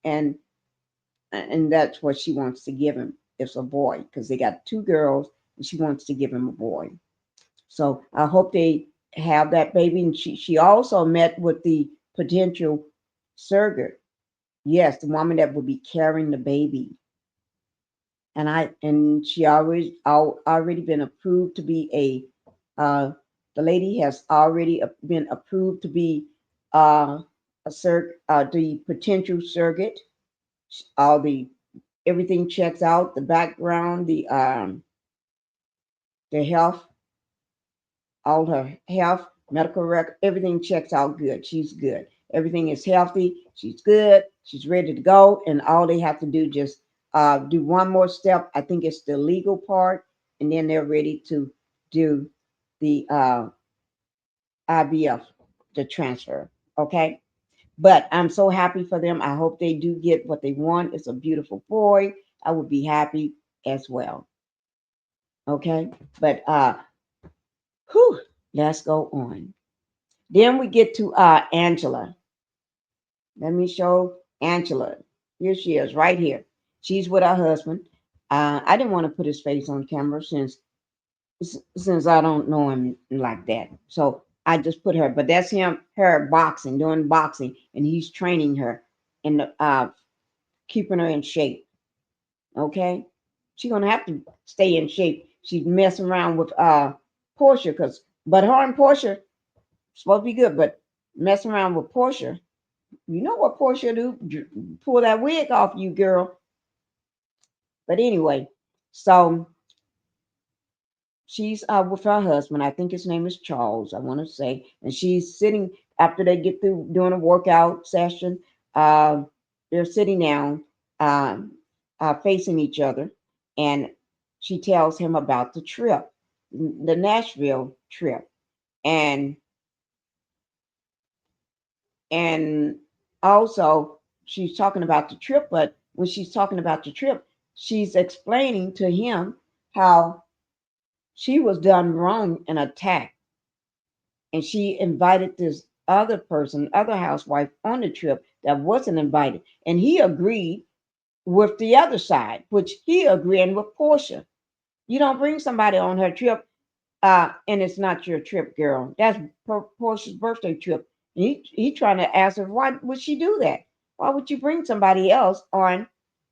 Speaker 2: and and that's what she wants to give him. It's a boy because they got two girls and she wants to give him a boy. So I hope they have that baby. And she also met with the potential surrogate. Yes, the woman that would be carrying the baby. And she already been approved to be the lady has already been approved to be the potential surrogate. All the everything checks out, the background, the health, all her health, medical record, everything checks out good. She's good. Everything is healthy. She's good. She's ready to go. And all they have to do just do one more step. I think it's the legal part, and then they're ready to do the IBF, the transfer. Okay. But I'm so happy for them. I hope they do get what they want. It's a beautiful boy. I would be happy as well. Okay. But whew, let's go on. Then we get to Angela. Let me show Angela. Here she is, right here. She's with her husband. I didn't want to put his face on camera since I don't know him like that. So I just put her. But that's her boxing, doing boxing, and he's training her and keeping her in shape. Okay, she's gonna have to stay in shape. She's messing around with Portia, but her and Portia supposed to be good, but messing around with Portia. You know what Portia do? Pull that wig off you, girl. But anyway, so she's with her husband. I think his name is Charles, I want to say. And she's sitting after they get through doing a workout session. Uh, they're sitting down, facing each other. And she tells him about the trip, the Nashville trip. And and also she's talking about the trip, but when she's talking about the trip, she's explaining to him how she was done wrong and attacked, and she invited this other person, other housewife, on the trip that wasn't invited, and he agreed with the other side, which he agreeing with Portia. You don't bring somebody on her trip, and it's not your trip, girl. That's Portia's birthday trip. He trying to ask her, why would she do that? Why would you bring somebody else on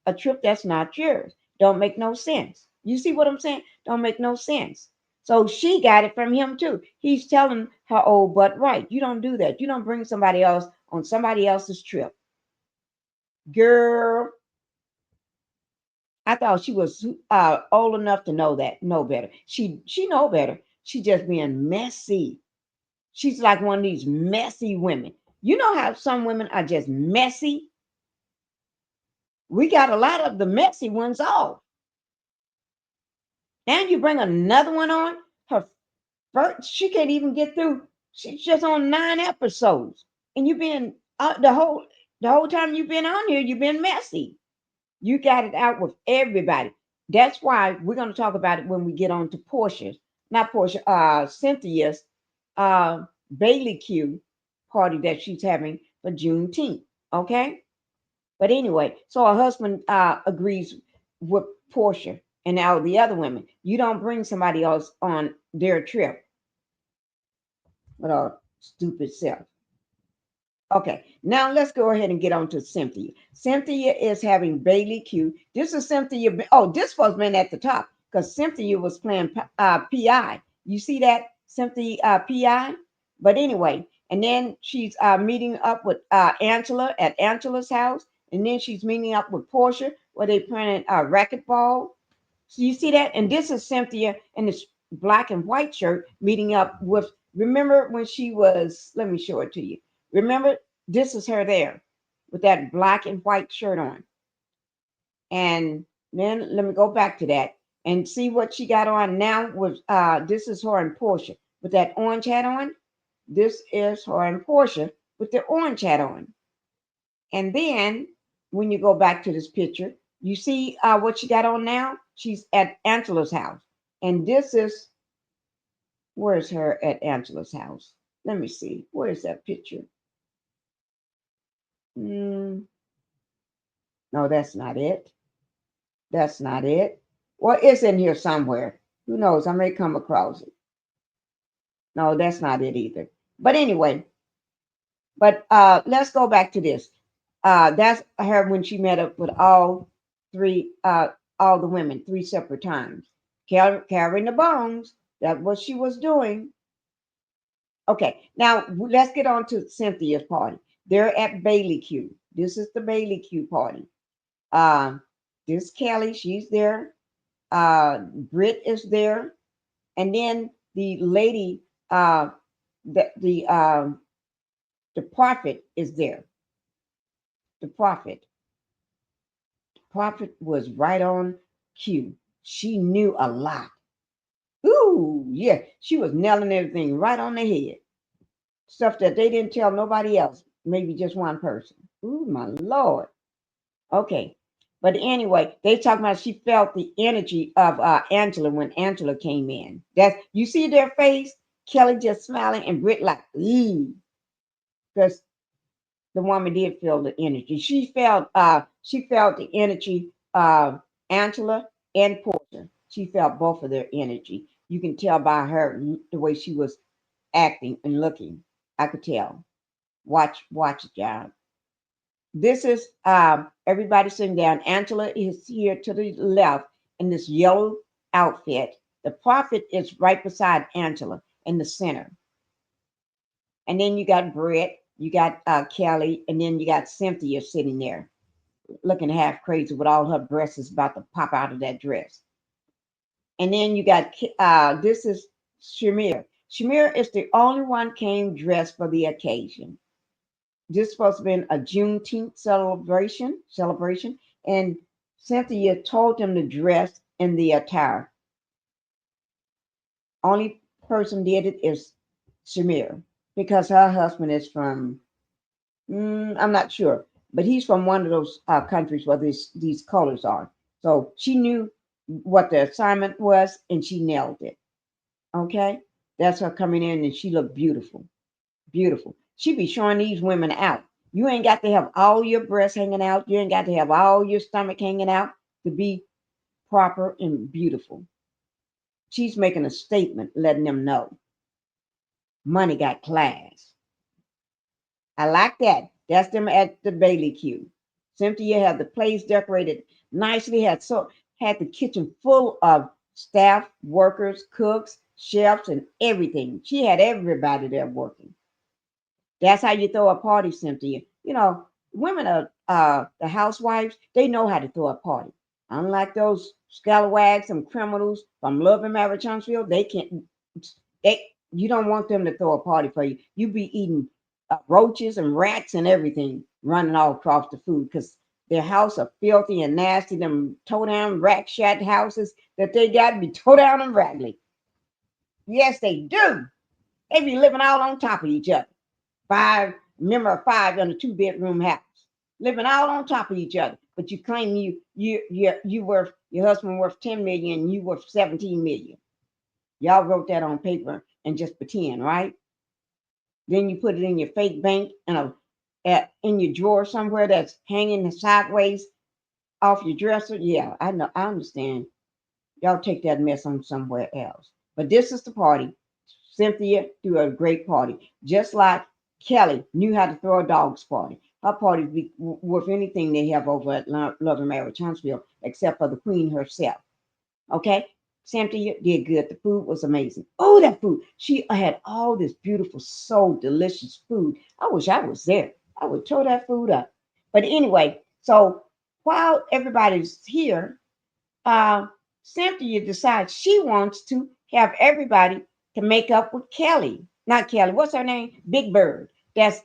Speaker 2: a trip that's not yours? Don't make no sense. You see what I'm saying? Don't make no sense. So she got it from him too. He's telling her old butt, right, you don't do that. You don't bring somebody else on somebody else's trip. Girl, I thought she was old enough to know better. She know better. She just being messy. She's like one of these messy women. You know how some women are just messy? We got a lot of the messy ones off. Now you bring another one on. Her first, she can't even get through. She's just on 9 episodes, and you've been the whole time you've been on here. You've been messy. You got it out with everybody. That's why we're going to talk about it when we get on to Portia's, not Portia, Cynthia's uh, Bailey Q party that she's having for Juneteenth. Okay. But anyway, so her husband agrees with Portia and now the other women. You don't bring somebody else on their trip with a stupid self. Okay, now let's go ahead and get on to Cynthia. Cynthia is having Bailey Q. This is Cynthia. Oh, this was been at the top because Cynthia was playing PI. You see that Cynthia PI? But anyway, and then she's meeting up with Angela at Angela's house, and then she's meeting up with Portia where they playing racquetball. So you see that? And this is Cynthia in this black and white shirt meeting up with Remember when she was, let me show it to you. Remember, this is her there with that black and white shirt on. And then let me go back to that and see what she got on now. Was this is her and Portia with that orange hat on. This is her and Portia with the orange hat on. And then when you go back to this picture, you see what she got on now. She's at Angela's house. And this is, where's her at Angela's house? Let me see. Where's that picture? Mm, no, that's not it. That's not it. Well, it's in here somewhere. Who knows? I may come across it. No, that's not it either. But anyway, but let's go back to this. That's her when she met up with three, all the women, three separate times, carrying the bones. That's what she was doing. Okay, now let's get on to Cynthia's party. They're at Bailey Q. This is the Bailey Q party. Uh, this Kelly, she's there. Britt is there, and then the lady, the prophet is there. The prophet was right on cue. She knew a lot. Ooh, yeah, she was nailing everything right on the head. Stuff that they didn't tell nobody else, maybe just one person. Ooh, my Lord. Okay. But anyway, they talking about she felt the energy of Angela when Angela came in. That you see their face, Kelly just smiling and Britt like, ooh, because the woman did feel the energy. She felt the energy of Angela and Portia. She felt both of their energy. You can tell by her the way she was acting and looking. I could tell. Watch it, y'all. This is everybody sitting down. Angela is here to the left in this yellow outfit. The prophet is right beside Angela in the center. And then you got Brett, you got Kelly, and then you got Cynthia sitting there looking half crazy with all her breasts about to pop out of that dress. And then you got this is Shamir. Shamir is the only one came dressed for the occasion. This is supposed to be a Juneteenth celebration, and Cynthia told him to dress in the attire. Only person did it is Shamir because her husband is from I'm not sure, but he's from one of those countries where these colors are. So she knew what the assignment was, and she nailed it. Okay, that's her coming in, and she looked beautiful, beautiful. She be showing these women out. You ain't got to have all your breasts hanging out. You ain't got to have all your stomach hanging out to be proper and beautiful. She's making a statement, letting them know money got class. I like that. That's them at the Bailey Q. Cynthia had the place decorated nicely, had the kitchen full of staff, workers, cooks, chefs, and everything. She had everybody there working. That's how you throw a party, Cynthia. You know, women are the housewives, they know how to throw a party. Unlike those scalawags and criminals from Love and Marriage Huntsville, they can't they you don't want them to throw a party for you. You be eating roaches and rats and everything running all across the food because their house are filthy and nasty. Them toe down rat shat houses that they got to be toe down and raggedy. Yes, they do. They be living all on top of each other. Five, member of five in a two-bedroom house, living all on top of each other. But you claim you worth your husband worth 10 million, and you worth 17 million. Y'all wrote that on paper and just pretend, right? Then you put it in your fake bank in your drawer somewhere that's hanging sideways off your dresser. Yeah, I know. I understand. Y'all take that mess on somewhere else. But this is the party. Cynthia threw a great party, just like Kelly knew how to throw a dog's party. Her party be worth anything they have over at Love and Marriage Huntsville, except for the queen herself. Okay? Cynthia did good. The food was amazing. Oh, that food. She had all this beautiful, so delicious food. I wish I was there. I would throw that food up. But anyway, so while everybody's here, uh, Cynthia decides she wants to have everybody to make up with Kelly. not Kelly. What's her name? Big Bird. That's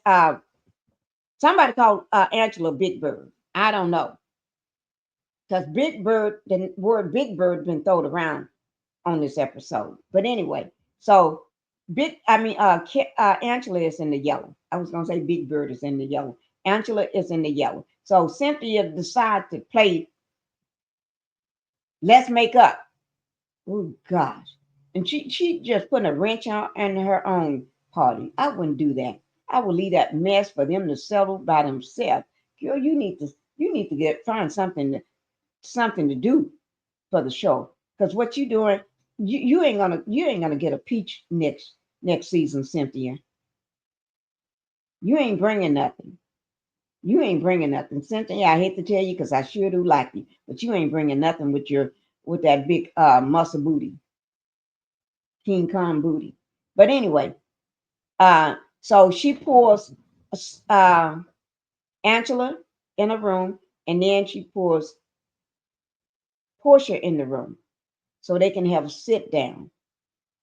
Speaker 2: somebody called Angela Big Bird. I don't know because Big Bird, the word Big Bird, been thrown around on this episode. But anyway, so Angela is in the yellow. I was gonna say Big Bird is in the yellow. Angela is in the yellow. So Cynthia decided to play Let's Make Up. Oh gosh. And she just putting a wrench out in her own party. I wouldn't do that. I would leave that mess for them to settle by themselves. Girl, you need to get find something to do for the show. Because what you doing, you ain't gonna get a peach next season, Cynthia. You ain't bringing nothing. You ain't bringing nothing, Cynthia. I hate to tell you because I sure do like you, but you ain't bringing nothing with that big muscle booty, King Kong booty. But anyway, so she pulls uh, Angela in a room, and then she pulls Portia in the room so they can have a sit down.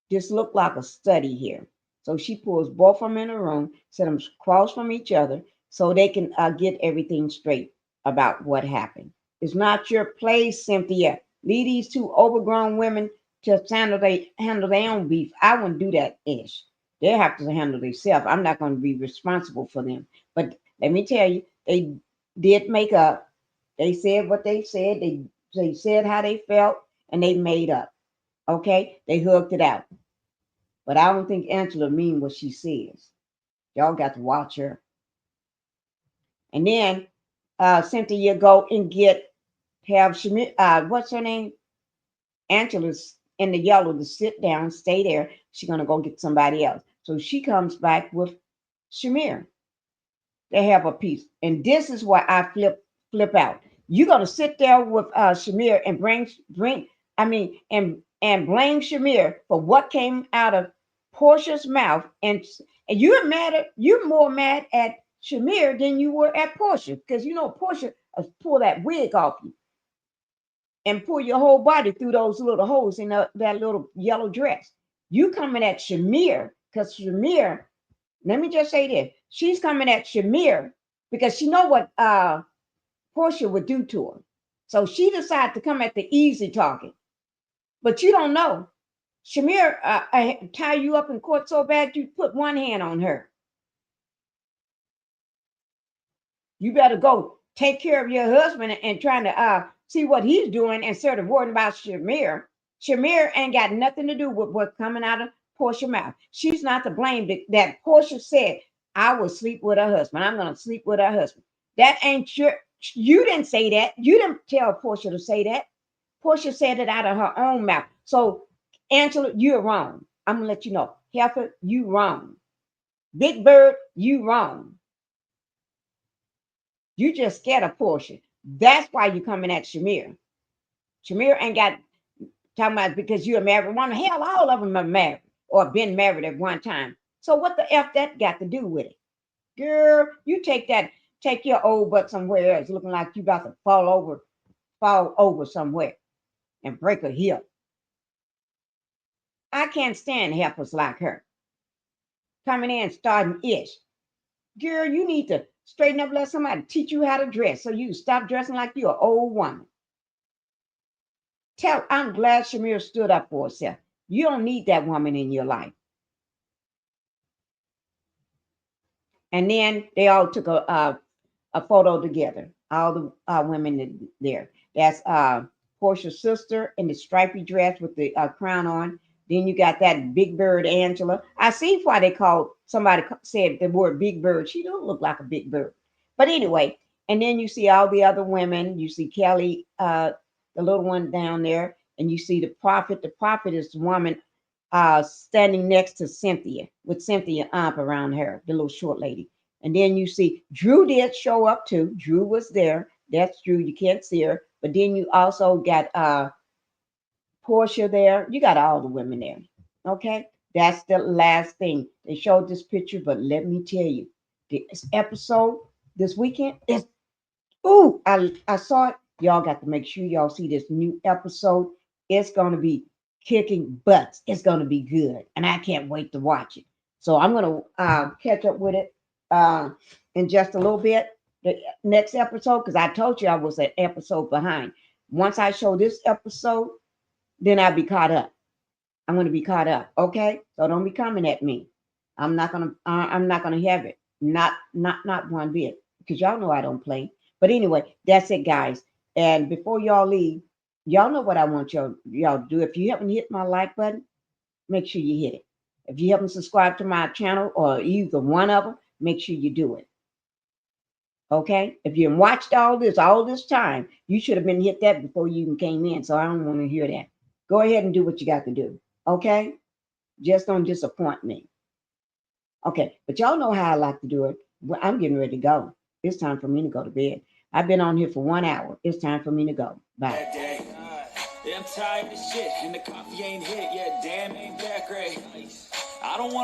Speaker 2: This looked like a study here. So she pulls both of them in a room, set them across from each other so they can get everything straight about what happened. It's not your place, Cynthia. Leave these two overgrown women to handle their own beef. I wouldn't do that, Ish. They have to handle themselves. I'm not going to be responsible for them. But let me tell you, they did make up. They said what they said. They said how they felt, and they made up. Okay, they hugged it out. But I don't think Angela mean what she says. Y'all got to watch her. And then Cynthia go and have Shamir, what's her name? Angela's in the yellow to sit down, stay there. She's gonna go get somebody else. So she comes back with Shamir. They have a piece. And this is why I flip out. You're gonna sit there with Shamir and and blame Shamir for what came out of Portia's mouth, and you're more mad at Shamir than you were at Portia, because you know Portia pull that wig off you and pull your whole body through those little holes in that little yellow dress. You coming at Shamir because Shamir, let me just say this. She's coming at Shamir because she know what Portia would do to her. So she decided to come at the easy target. But you don't know. Shamir tie you up in court so bad you put one hand on her. You better go take care of your husband and trying to see what he's doing instead of worrying about Shamir. Shamir ain't got nothing to do with what's coming out of Portia's mouth. She's not to blame that Portia said, I will sleep with her husband. I'm going to sleep with her husband. That ain't your, you didn't say that. You didn't tell Portia to say that. Portia said it out of her own mouth. So, Angela, you're wrong. I'm going to let you know. Heifer, you wrong. Big Bird, you wrong. You just scared of Portia. That's why you coming at Shamir. Shamir ain't got talking about because you're a married woman. Hell, all of them are married or been married at one time. So what the F that got to do with it? Girl, you take your old butt somewhere else looking like you about to fall over somewhere and break a hip. I can't stand helpers like her. Coming in starting ish. Girl, you need to straighten up, let somebody teach you how to dress so you stop dressing like you're an old woman. I'm glad Shamir stood up for herself. You don't need that woman in your life. And then they all took a photo together. All the women there. That's Portia's sister in the stripy dress with the crown on. Then you got that Big Bird Angela. I see why they called somebody said the word Big Bird. She don't look like a big bird. But anyway, and then you see all the other women. You see Kelly, the little one down there, and you see the prophet. The prophet is the woman standing next to Cynthia with Cynthia ump around her, the little short lady. And then you see Drew did show up too. Drew was there. That's Drew. You can't see her. But then you also got Portia there. You got all the women there. Okay. That's the last thing. They showed this picture, but let me tell you, this episode this weekend is I saw it. Y'all got to make sure y'all see this new episode. It's gonna be kicking butts. It's gonna be good. And I can't wait to watch it. So I'm going to catch up with it in just a little bit, the next episode, because I told you I was an episode behind. Once I show this episode, then I'll be caught up. I'm going to be caught up. Okay, so don't be coming at me. I'm not gonna have it. Not one bit, because y'all know I don't play. But anyway, that's it, guys. And before y'all leave, y'all know what I want y'all to do. If you haven't hit my like button, make sure you hit it. If you haven't subscribed to my channel or either one of them, make sure you do it. Okay? If you watched all this time, you should have been hit that before you even came in. So I don't want to hear that. Go ahead and do what you got to do. Okay? Just don't disappoint me. Okay, but y'all know how I like to do it. Well, I'm getting ready to go. It's time for me to go to bed. I've been on here for 1 hour. It's time for me to go. Bye.
Speaker 1: Yeah, I'm tired of shit, and the coffee ain't hit yet. Damn, ain't that great. I don't want